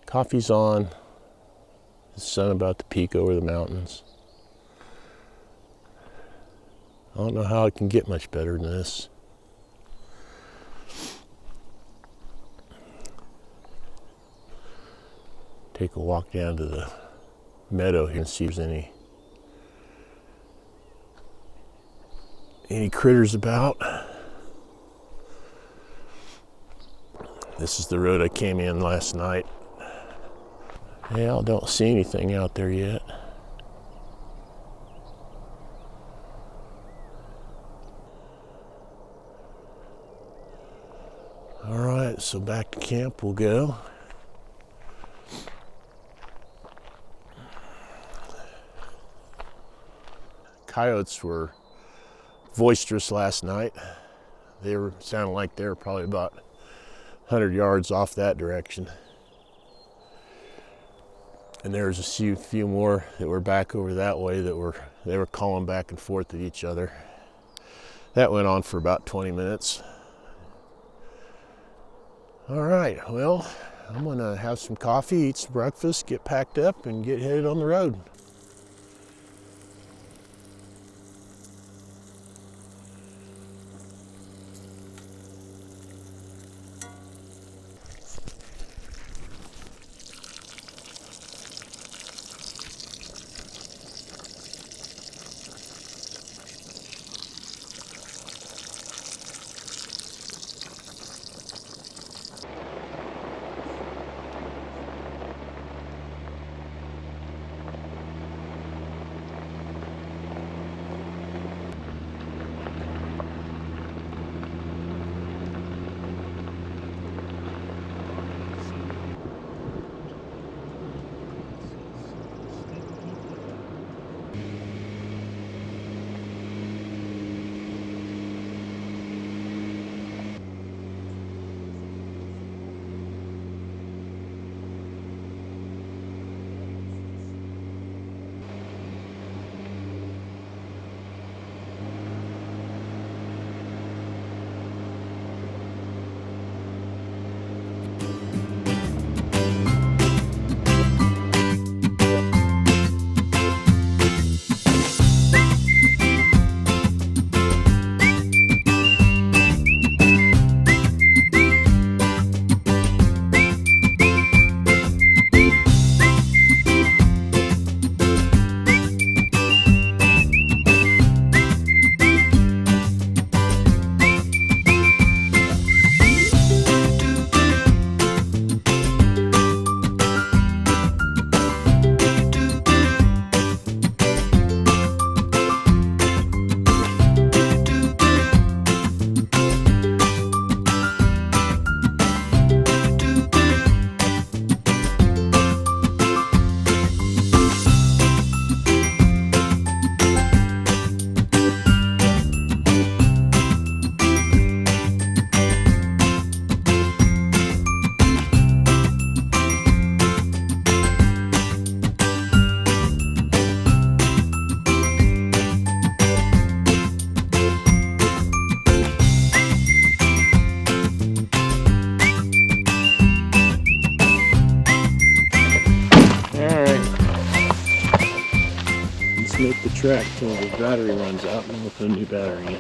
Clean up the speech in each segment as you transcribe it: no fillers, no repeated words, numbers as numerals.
Coffee's on. The sun about to peek over the mountains. I don't know how it can get much better than this. Take a walk down to the meadow here and see if there's any critters about. This is the road I came in last night. Yeah, I don't see anything out there yet. All right, so back to camp we'll go. Coyotes were boisterous last night. They were sounding like they were probably about 100 yards off that direction. And there's a few more that were back over that way they were calling back and forth at each other. That went on for about 20 minutes. All right, well, I'm gonna have some coffee, eat some breakfast, get packed up, and get headed on the road. Make the track till the battery runs out and we'll put a new battery in.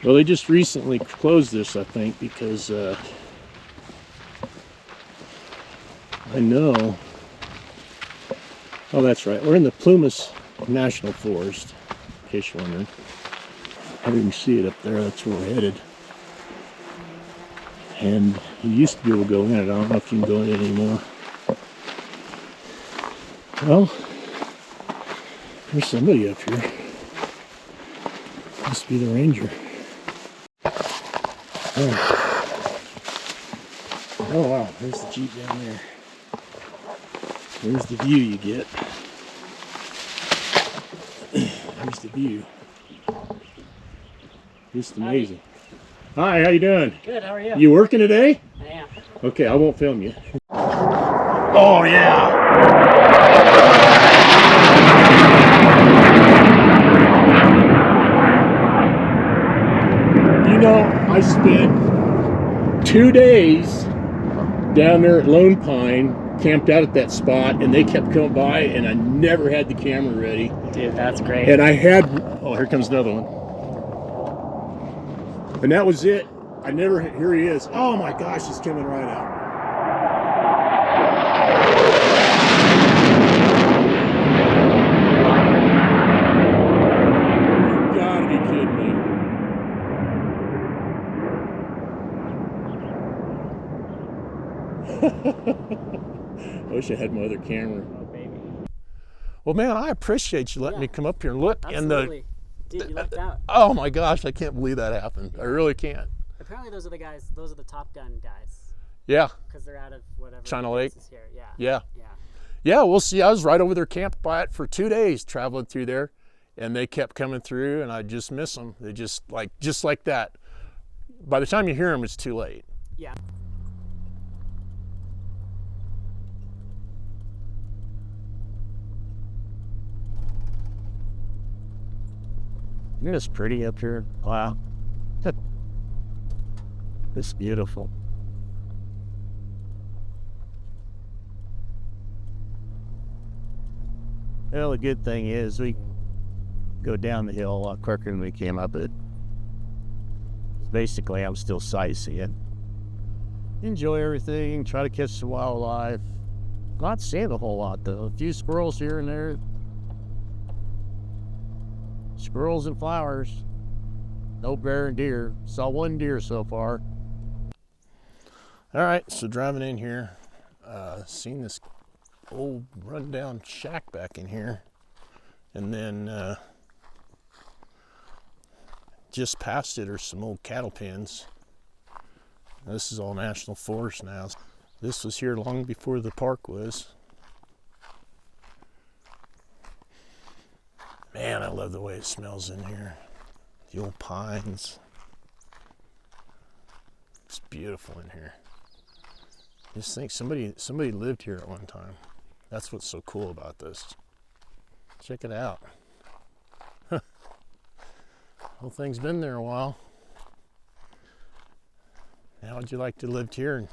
Well, they just recently closed this, I think, because I know. Oh, that's right. We're in the Plumas National Forest, in case you're wondering. I didn't see it up there. That's where we're headed. And you used to be able to go in it. I don't know if you can go in it anymore. Well, there's somebody up here. Must be the ranger. Oh wow, there's the Jeep down there. There's the view you get. There's the view. Just amazing. Hi, how you doing? Good, how are you? You working today? I am. Okay, I won't film you. Oh yeah! You know, I spent 2 days down there at Lone Pine, camped out at that spot, and they kept coming by, and I never had the camera ready. Dude, that's great. And I had, oh, here comes another one. And that was it. I never, here he is. Oh my gosh, he's coming right out. You gotta be kidding me. I wish I had my other camera. Oh, baby. Well, man, I appreciate you letting me come up here and look. Absolutely. Dude, you lucked out. Oh my gosh, I can't believe that happened. I really can't. Apparently those are the guys, those are the Top Gun guys. Yeah. Because they're out of whatever. China Lake. Here. Yeah. Yeah. Yeah. Yeah, we'll see. I was right over there camped by it for 2 days, traveling through there, and they kept coming through, and I just miss them. They just like that. By the time you hear them, it's too late. Yeah. Isn't this pretty up here? Wow. It's beautiful. Well, the good thing is we go down the hill a lot quicker than we came up it. Basically, I'm still sightseeing. Enjoy everything, try to catch the wildlife. Not seeing a whole lot though. A few squirrels here and there. Squirrels and flowers. No bear and deer. Saw one deer so far. All right, so driving in here, seen this old rundown shack back in here, and then just past it are some old cattle pens. Now, this is all national forest now. This was here long before the park was. Man, I love the way it smells in here. The old pines. It's beautiful in here. Just think somebody lived here at one time. That's what's so cool about this. Check it out. Whole thing's been there a while. How would you like to live here and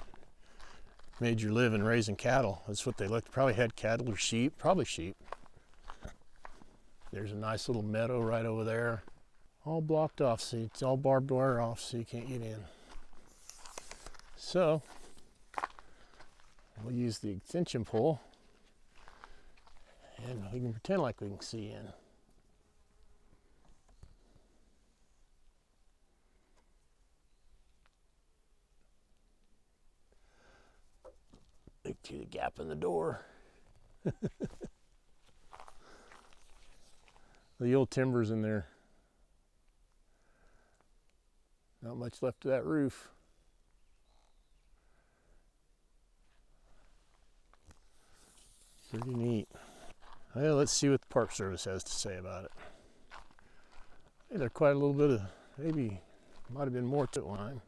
made your living raising cattle? That's what they looked. Probably had cattle or sheep. Probably sheep. There's a nice little meadow right over there. All blocked off, so it's all barbed wire off, so you can't get in. So we'll use the extension pole and we can pretend like we can see in. Look through the gap in the door. The old timber's in there. Not much left of that roof. Pretty neat. Well, let's see what the Park Service has to say about it. Hey, there's quite a little bit of, maybe, might have been more to it one.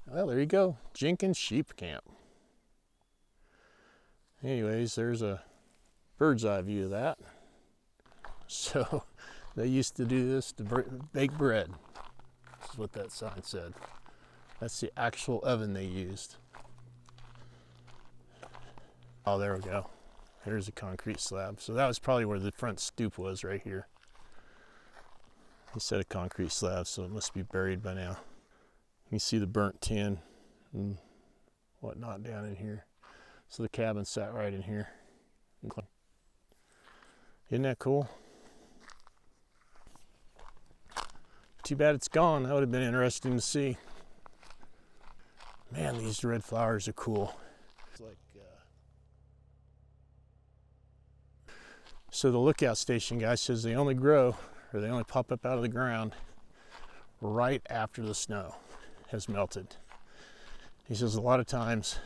Well, there you go. Jenkins Sheep Camp. Anyways, there's a bird's eye view of that. So, they used to do this to bake bread. This is what that sign said. That's the actual oven they used. Oh, there we go. There's a concrete slab. So that was probably where the front stoop was, right here. He said a concrete slab, so it must be buried by now. You can see the burnt tin and whatnot down in here. So the cabin sat right in here. Isn't that cool? Too bad it's gone. That would have been interesting to see. Man, these red flowers are cool. It's like, so the lookout station guy says they only grow, or they only pop up out of the ground right after the snow has melted. He says a lot of times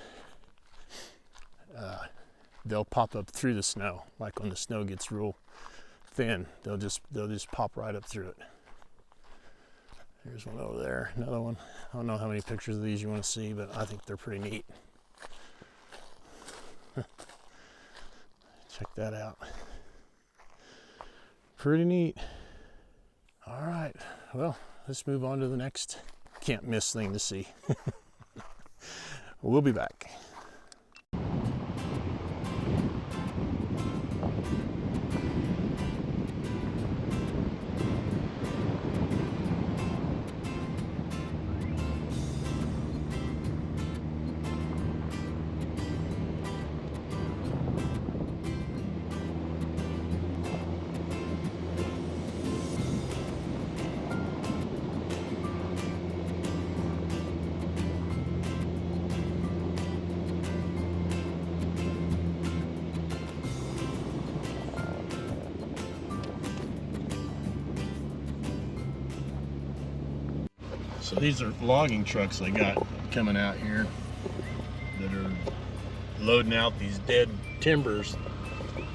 they'll pop up through the snow, like when the snow gets real thin, they'll just pop right up through it. Here's one over there, another one. I don't know how many pictures of these you want to see, but I think they're pretty neat. Check that out. Pretty neat. All right, well, let's move on to the next can't miss thing to see. We'll be back. So these are logging trucks they got coming out here that are loading out these dead timbers.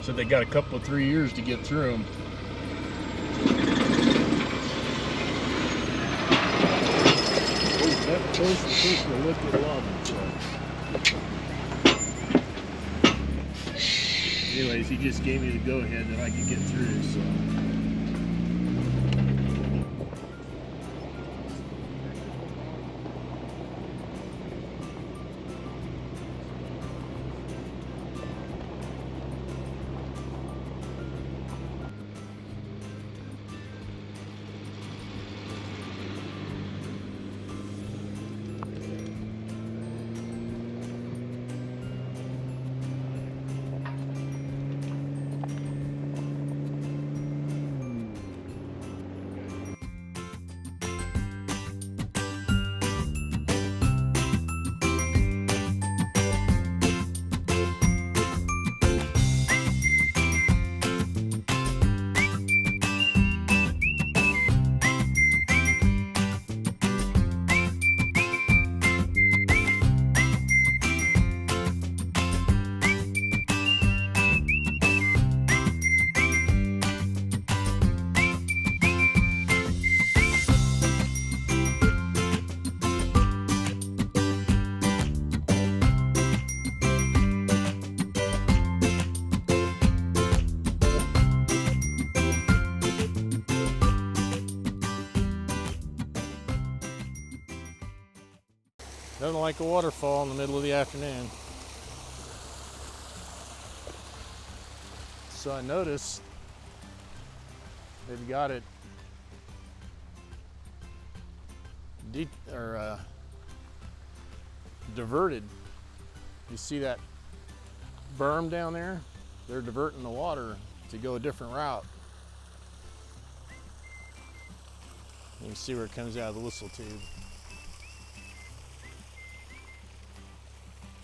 So they got a couple of 3 years to get through them. Oh, that's close to a liquid logging truck. Anyways, he just gave me the go-ahead that I could get through, so. Nothing like a waterfall in the middle of the afternoon. So I noticed they've got it diverted. You see that berm down there? They're diverting the water to go a different route. You can see where it comes out of the whistle tube.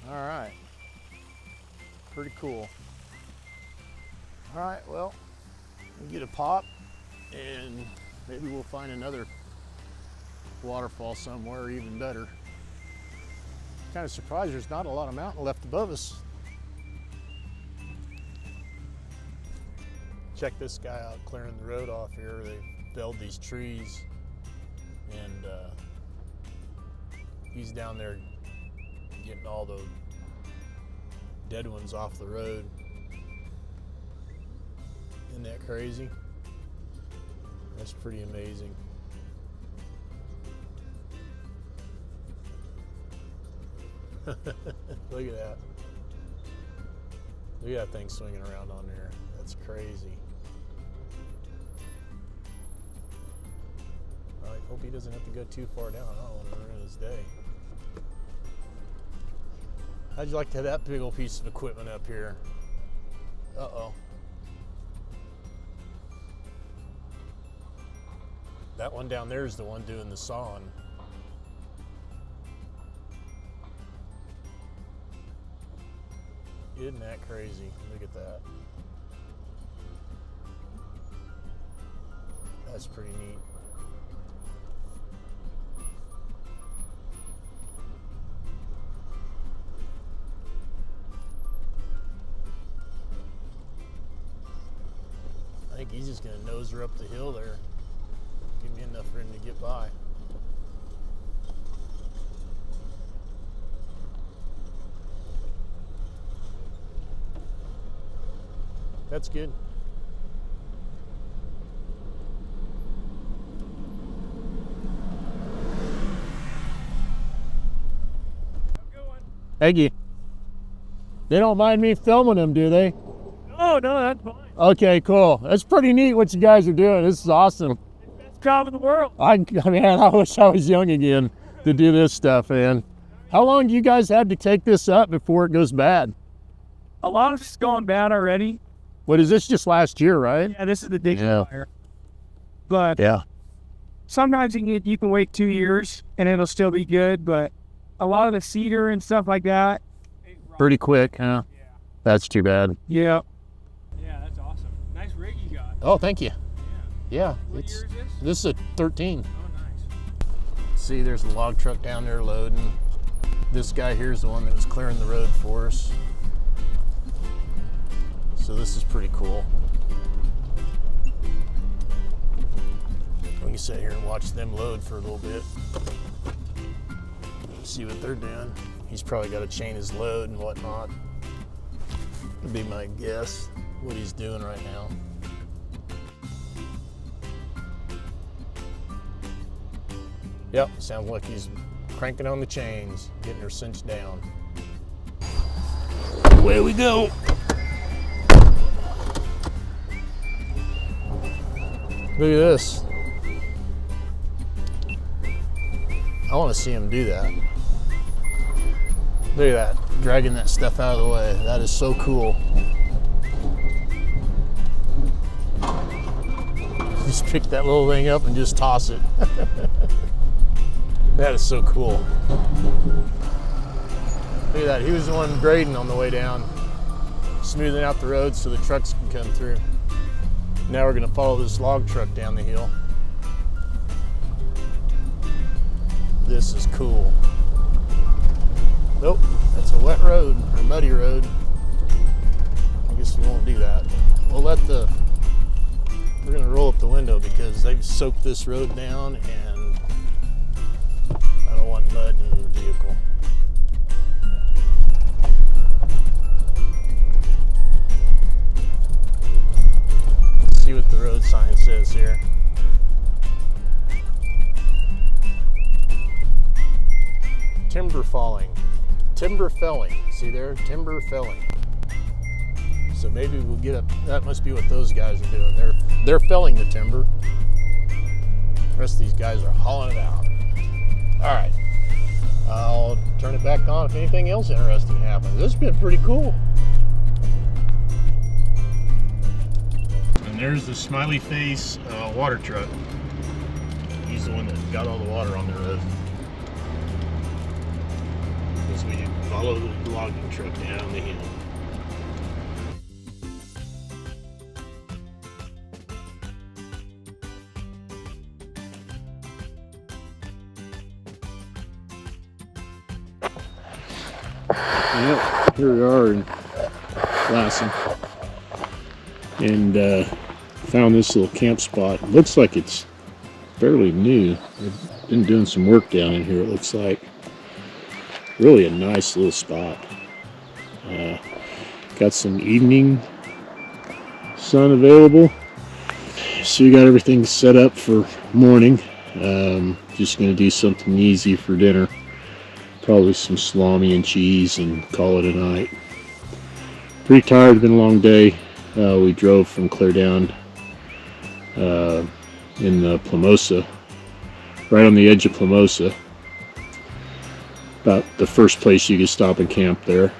All right, pretty cool. All right, well, we'll get a pop and maybe we'll find another waterfall somewhere even better. Kind of surprised there's not a lot of mountain left above us. Check this guy out clearing the road off here. They felled these trees and he's down there getting all the dead ones off the road. Isn't that crazy? That's pretty amazing. Look at that. Look at that thing swinging around on there. That's crazy. I hope he doesn't have to go too far down. I don't want to ruin his day. How'd you like to have that big old piece of equipment up here? Uh-oh. That one down there is the one doing the sawing. Isn't that crazy? Look at that. That's pretty neat. I think he's just gonna nose her up the hill there. Give me enough for him to get by. That's good. Eggy. They don't mind me filming them, do they? Oh, no, that's fine. Okay, cool. That's pretty neat what you guys are doing. This is awesome. Best job in the world. Man, I wish I was young again to do this stuff, man. How long do you guys have to take this up before it goes bad? A lot of it's gone bad already. What is this, just last year, right? Yeah, this is the dig Yeah. fire. But Yeah. sometimes you can wait 2 years and it'll still be good. But a lot of the cedar and stuff like that. Pretty quick, huh? Yeah. That's too bad. Yeah. Yeah, that's awesome. Nice rig you got. Oh, thank you. Yeah, What year is this? this is a 13. Oh, nice. See, there's a log truck down there loading. This guy here's the one that was clearing the road for us. So this is pretty cool. We can sit here and watch them load for a little bit. See what they're doing. He's probably got to chain his load and whatnot. Would be my guess what he's doing right now. Yep, sounds like he's cranking on the chains, getting her cinched down. Away we go. Look at this. I want to see him do that. Look at that, dragging that stuff out of the way. That is so cool. Just pick that little thing up and just toss it. That is so cool. Look at that, he was the one grading on the way down, smoothing out the road so the trucks can come through. Now we're gonna follow this log truck down the hill. This is cool. Nope, that's a wet road, or muddy road. I guess we won't do that. We'll we're gonna roll up the window because they've soaked this road down and I don't want mud in the vehicle. Let's see what the road sign says here. Timber felling. See there? Timber felling. So maybe we'll get up. That must be what those guys are doing. They're felling the timber. The rest of these guys are hauling it out. All right. I'll turn it back on if anything else interesting happens. This has been pretty cool. And there's the smiley face water truck. He's the one that got all the water on the road. As we follow the logging truck down the hill. Yep, here we are in Lassen, and found this little camp spot. Looks like it's fairly new. They've been doing some work down in here, it looks like. Really a nice little spot. Got some evening sun available. So you got everything set up for morning. Just gonna do something easy for dinner. Probably some salami and cheese and call it a night. Pretty tired, been a long day. We drove from Clardown in Plamosa, right on the edge of Plamosa. About the first place you can stop and camp there.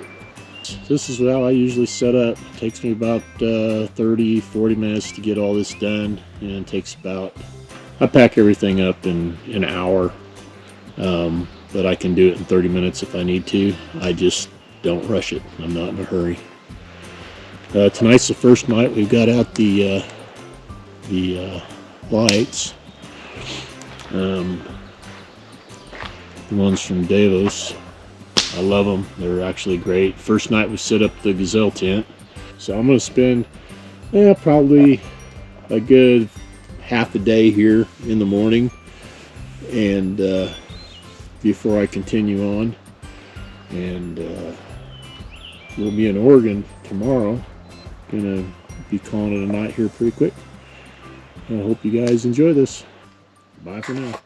This is how I usually set up. It takes me about 30-40 minutes to get all this done, and it takes about, I pack everything up in an hour, but I can do it in 30 minutes if I need to. I just don't rush it. I'm not in a hurry. Tonight's the first night we've got out the lights. The ones from Davos. I love them. They're actually great. First night we set up the gazelle tent. So I'm going to spend probably a good half a day here in the morning, and before I continue on. And we'll be in Oregon tomorrow. Gonna be calling it a night here pretty quick. I hope you guys enjoy this. Bye for now.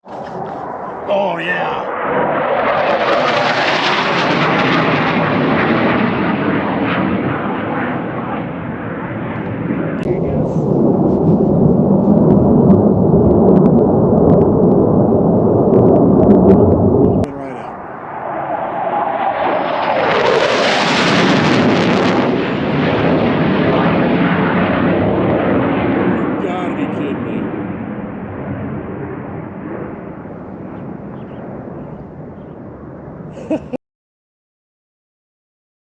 Oh yeah!